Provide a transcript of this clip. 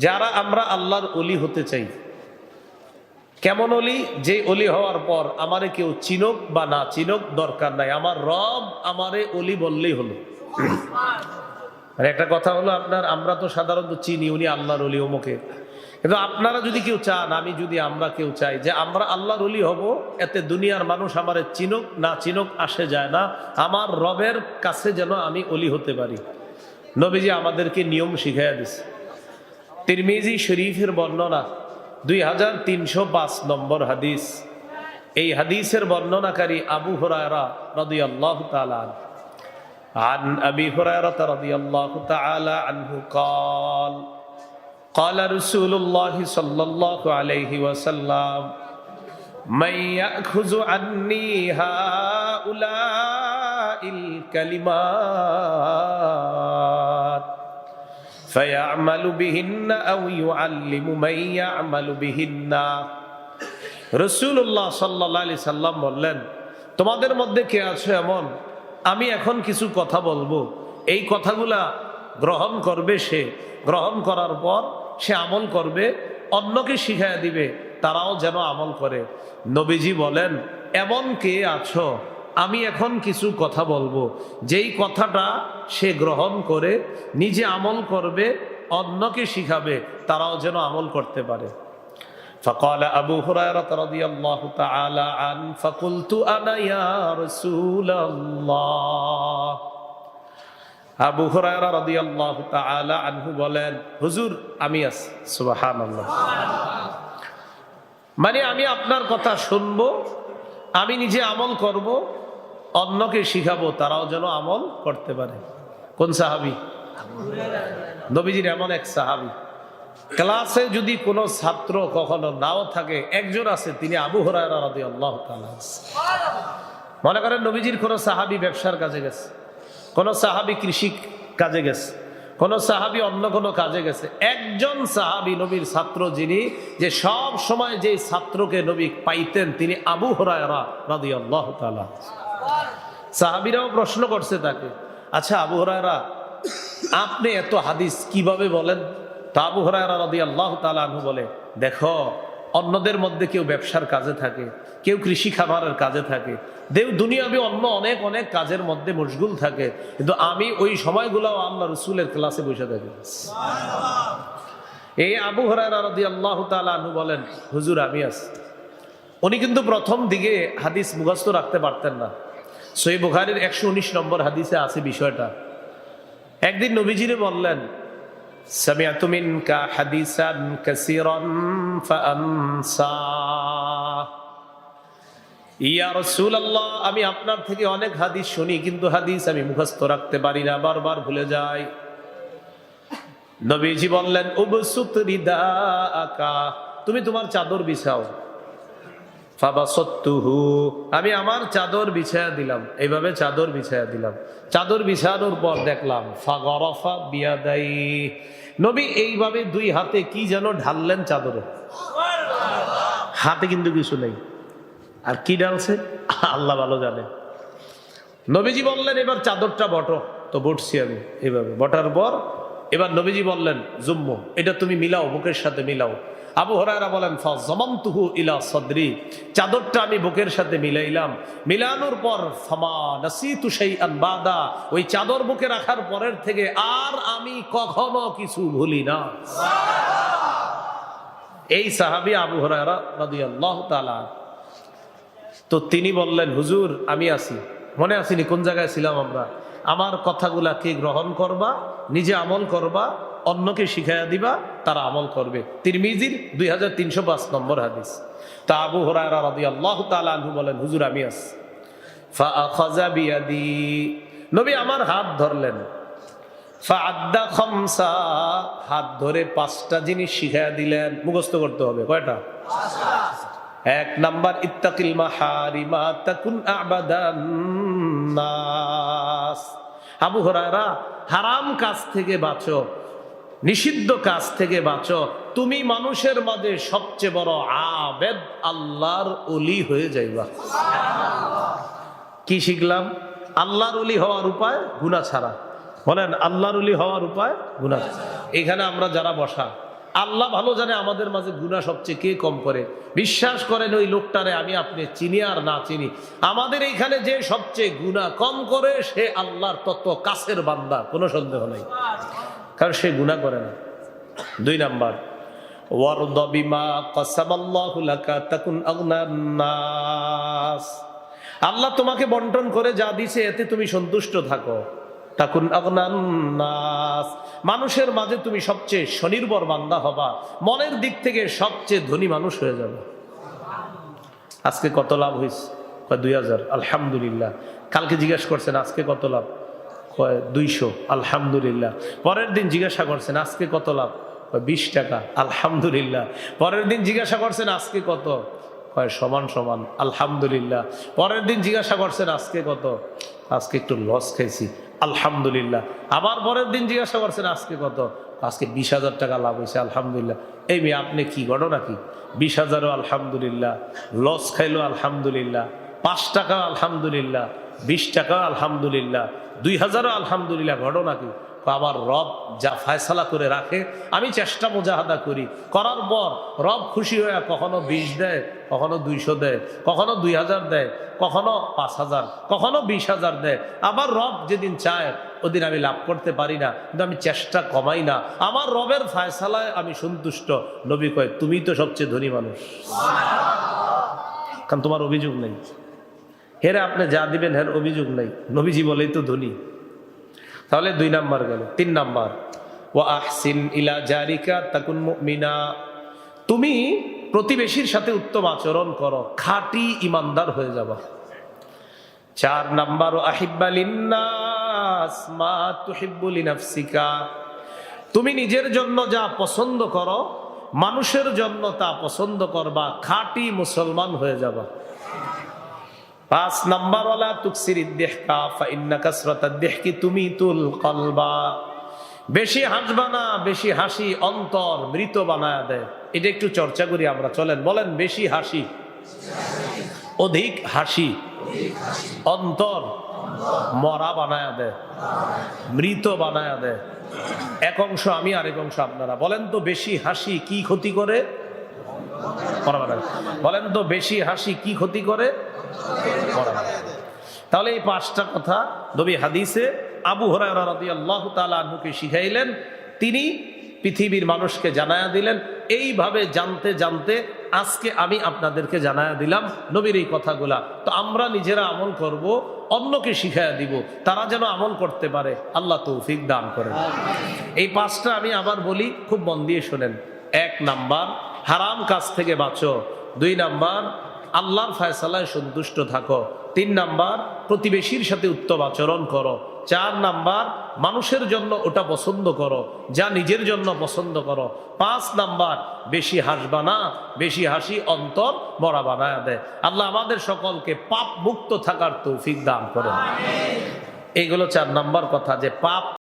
যারা আমরা আল্লাহর ওলি হতে চাই, কেমন ওলি? যে ওলি হওয়ার পর আমারে কেউ চিনুক বা না চিনুক দরকার নাই, আমার রব আমারে ওলি বললেই হলো। একটা কথা হলো আপনার, আমরা তো সাধারণত চিনি উনি আল্লাহর ওলি অমুকে, কিন্তু আপনারা যদি কেউ চান, আমরা কেউ চাই যে আমরা আল্লাহর ওলি হব, এতে দুনিয়ার মানুষ আমারে চিনুক না চিনুক আসে যায় না, আমার রবের কাছে যেন আমি ওলি হতে পারি। নবীজি আমাদেরকে নিয়ম শিখাইয়া দিছে। তিরমিজি শরীফের বর্ণনা 2305 নম্বর হাদিস। এই হাদিসের বর্ণনাকারী আবু হুরায়রা রাদিয়াল্লাহু তাআলা عن أبي هريرة رضي الله تعالى عنه قال قال رسول الله صلى الله عليه وسلم من يأخذ عني هؤلاء الكلمات فيعمل بهن أو يعلم من يعمل بهن। রাসূলুল্লাহ সাল্লাল্লাহু আলাইহি সাল্লাম বললেন, তোমাদের মধ্যে কে আছে এমন, আমি এখন কিছু কথা বলবো, এই কথাগুলা গ্রহণ করবে, সে গ্রহণ করার পর সে আমল করবে, অন্যকে শিখাইয়া দিবে, তারাও যেন আমল করে। নবীজি বলেন, এমন কে আছো, আমি এখন কিছু কথা বলবো, যেই কথাটা সে গ্রহণ করে নিজে আমল করবে, অন্যকে শিখাবে, তারাও যেন আমল করতে পারে। فقال أبو هريرة رضي الله تعالى عنه فقلت أنا يا رسول الله। আবু হুরায়রা রাদিয়াল্লাহু তাআলা আনহু বলেন, হুজুর আমি আছি। সুবহানাল্লাহ। মানে আমি আপনার কথা শুনবো, আমি নিজে আমল করব, অন্যকে শিখাবো, তারাও যেন আমল করতে পারে। কোন সাহাবী? আবু হুরায়রা। নবীজির এমন এক সাহাবী, ক্লাসে যদি কোনো ছাত্র কখনো নাও থাকে, একজন আছে, তিনি আবু হুরায়রা রাদিয়াল্লাহু তাআলা। মনে করেন নবীজির কোনো সাহাবী ব্যবসার কাজে গেছে, কোনো সাহাবী কৃষি কাজে গেছে, কোনো সাহাবী অন্য কোনো কাজে গেছে, একজন সাহাবী নবীর ছাত্র যিনি, যে সব সময় যে ছাত্রকে নবী পাইতেন, তিনি আবু হুরায়রা রাদিয়াল্লাহু তাআলা। সাহাবীরাও প্রশ্ন করছে তাকে, আচ্ছা আবু হুরায়রা, আপনি এত হাদিস কিভাবে বলেন? তা আবু হুরায়রা রাদিয়াল্লাহু তাআলা আনহু বলে, দেখো, অন্যদের মধ্যে কেউ ব্যবসার কাজে থাকে, কেউ কৃষি খামারের কাজে থাকে, দুনিয়াবি অন্য অনেক অনেক কাজের মধ্যে মশগুল থাকে, কিন্তু আমি ওই সময়গুলো আল্লাহ রাসূলের ক্লাসে বসে থাকি। এই আবু হুরায়রা রাদিয়াল্লাহু তাআলা আনহু বলেন, হুজুর আমি আছি। উনি কিন্তু প্রথম দিকে হাদিস মুখস্থ রাখতে পারতেন না। সহিহ বুখারীর 119 নম্বর হাদিসে আছে বিষয়টা। একদিন নবীজিরে বললেন, সামিআতু মিনকা হাদিসান কাসীরান ফাআনসা। ইয়া রাসূলুল্লাহ, আমি আপনার থেকে অনেক হাদিস শুনি, কিন্তু হাদিস আমি মুখস্থ রাখতে পারি না, বারবার ভুলে যাই। নবীজি বললেন, উবসুত রিদাআকা, তুমি তোমার চাদর বিছাও। ফাবাসাতুহু, আমি আমার চাদর বিছায়া দিলাম, এইভাবে চাদর বিছায়া দিলাম। চাদর বিছানোর পর দেখলাম, ফাগরাফা বিয়াদাই, নবী এইভাবে দুই হাতে কি যেন ঢাললেন চাদরে। হাতে কিন্তু কিছু নেই, আর কি ঢালছে আল্লাহ ভালো জানে। নবীজি বললেন, এবার চাদরটা বটো। তো বটছি আমি এইভাবে, বটার পর এবার নবীজি বললেন, জুম্মু, এটা তুমি মিলাও, বুকের সাথে মিলাও। আবু হুরায়রা বলেন, ফাযামামতুহু ইলা সাদরি, চাদরটা আমি বুকের সাথে মিলাইলাম। মিলানোর পর ফামা নাসিতু শাইআন বাদা, ওই চাদর বুকে রাখার পরের থেকে আর আমি কখনো কিছু ভুলি না। এই সাহাবী আবু হুরায়রা রাদিয়াল্লাহু তাআলা। তো তিনি বললেন, হুজুর আমি আছি। মনে আসেনি কোন জায়গায় ছিলাম আমরা? আমার কথাগুলা কে গ্রহণ করবা, নিজে আমল করবা, অন্যকে শিখাইয়া দিবা, তারা আমল করবে। তিরমিজির 2305 নম্বর হাদিস। তা আবু হুরায়রা রাদিয়াল্লাহু তাআলা আনহু বলেন, হুজুর আমি আছি। ফাআখাযা বিয়াদি, নবী আমার হাত ধরলেন। ফাআদ্দা খামসা, হাত ধরে 5টা জিনিস শিখাইয়া দিলেন, মুখস্থ করতে হবে। কয়টা? 5টা। 1 নাম্বার, ইত্তাকিল মাহারিমা তাকুন আবাদান নাস। আবু হুরায়রা, হারাম কাজ থেকে বাঁচো, নিষিদ্ধ কাজ থেকে বাঁচো, তুমি মানুষের মাঝে সবচেয়ে বড় আবেদ, আল্লাহর ওলি হয়ে যাইবা। কি শিখলাম? আল্লাহর ওলি হওয়ার উপায় গুনাহ ছাড়া। বলেন, আল্লাহর ওলি হওয়ার উপায় গুনাহ ছাড়া। এখানে আমরা যারা বসা, আল্লাহ ভালো জানে আমাদের মাঝে গুনাহ সবচেয়ে কে কম করে। বিশ্বাস করেন ওই লোকটারে আমি আপনি চিনি আর না চিনি, আমাদের এইখানে যে সবচেয়ে গুনাহ কম করে সে আল্লাহর তত কাছের বান্দা, কোনো সন্দেহ নেই, কারণ সে গুনাহ করে না। 2 নাম্বার, ওয়ারদ বিমা কাসামাল্লাহু লাকা তাকুন আগনান নাস। আল্লাহ তোমাকে বন্টন করে যা দিয়েছে এতে তুমি সন্তুষ্ট থাকো। তাকুন আগনান নাস, মানুষের মাঝে তুমি সবচেয়ে স্বনির্ভর বান্দা হবা, মনের দিক থেকে সবচেয়ে ধনী মানুষ হয়ে যাবে। আজকে কত লাভ হয়েছে? 2000, আলহামদুলিল্লাহ। কালকে জিজ্ঞাসা করছেন আজকে কত লাভ? 200, আলহামদুলিল্লাহ। পরের দিন জিজ্ঞাসা করছেন আজকে কত লাভ? 20 টাকা, আলহামদুলিল্লাহ। পরের দিন জিজ্ঞাসা করছেন আজকে কত? সমান সমান, আলহামদুলিল্লাহ। পরের দিন জিজ্ঞাসা করছেন আজকে কত? আজকে একটু লস খাইছি, আলহামদুলিল্লাহ। আবার পরের দিন জিজ্ঞাসা করছেন আজকে কত? আজকে 20,000 টাকা লাভ হয়েছে, আলহামদুলিল্লাহ। এই মেয়ে আপনি কি ঘটনা কি? 20,000ও আলহামদুলিল্লাহ, লস খাইলো আলহামদুলিল্লাহ, 5 টাকা আলহামদুলিল্লাহ, 20 টাকা আলহামদুলিল্লাহ, 2000ও আলহামদুলিল্লাহ। ঘটনা কি? আমার রব যা ফয়সালা করে রাখে আমি চেষ্টা মুজাহাদা করি, করার পর রব খুশি হয়ে কখনো 20 দেয়, কখনো 200 দেয়, কখনো 2000 দেয়, কখনো 5000, কখনো 20,000 দেয়। আবার রব যেদিন চায় ওদিন আমি লাভ করতে পারি না, কিন্তু আমি চেষ্টা কমাই না, আমার রবের ফয়সালায় আমি সন্তুষ্ট। নবী কয় তুমি তো সবচেয়ে ধনী মানুষ, কারণ তোমার অভিযোগ নেই। হেরে আপনি যা দিবেন হের অভিযোগ নেই, নবীজি বলেই তো ধনী। তাহলে 2 নাম্বার গেল। 3 নাম্বার, ওয়া আহসিন ইলা জারিকা তাকুন মুমিনা, তুমি প্রতিবেশীর সাথে উত্তম আচরণ করো, খাঁটি ইমানদার হয়ে যাবা। 4 নাম্বার, আহিব্বা লিন্নাস মা তুহিব্বু লিনাফসিকা, তুমি নিজের জন্য যা পছন্দ করো মানুষের জন্য তা পছন্দ করবা, খাঁটি মুসলমান হয়ে যাবা। 5 নাম্বার, ওয়ালা তুকসিরিদ দিহকা ফাইন্না কাসরাতাদ দিহকি তুমিতুল কলবা, বেশি হাসবা না, বেশি হাসি অন্তর মৃত বানায় দেয়। এটা একটু চর্চা করি আমরা, চলেন বলেন, বেশি হাসি, অধিক হাসি অন্তর মরা বানায় দেয়, মৃত বানায় দেয়। এক অংশ আমি, আরেক অংশ আপনারা। বলেন তো বেশি হাসি কি ক্ষতি করে? বলেন তো বেশি হাসি কি ক্ষতি করে? তাহলে এই 5টা কথা নবী হাদিসে আবু হুরায়রা রাদিয়াল্লাহু তাআলা আনহুকে শিখাইলেন, তিনি পৃথিবীর মানুষকে জানায়া দিলেন। এইভাবে জানতে জানতে আজকে আমি আপনাদেরকে জানায়া দিলাম নবীর এই কথাগুলা। তো আমরা নিজেরা আমল করব, অন্যকে শিখায়া দিব, তারা যেন আমল করতে পারে। আল্লাহ তৌফিক দান করেন। এই 5টা আমি আবার বলি, খুব মন দিয়ে শোনেন। 1 নাম্বার, হারাম কাজ থেকে বাঁচো। 2 নাম্বার, আল্লাহর ফয়সালায় সন্তুষ্ট থাকো। 3 নাম্বার, প্রতিবেশীর সাথে উত্তম আচরণ করো। 4 নাম্বার, মানুষের জন্য ওটা পছন্দ করো যা নিজের জন্য পছন্দ করো। 5 নাম্বার, বেশি হাসবা না, বেশি হাসি অন্তর মরা বানায় দেয়। আল্লাহ আমাদের সকলকে পাপ মুক্ত থাকার তৌফিক দান করেন। এইগুলো 4 নাম্বার কথা, যে পাপ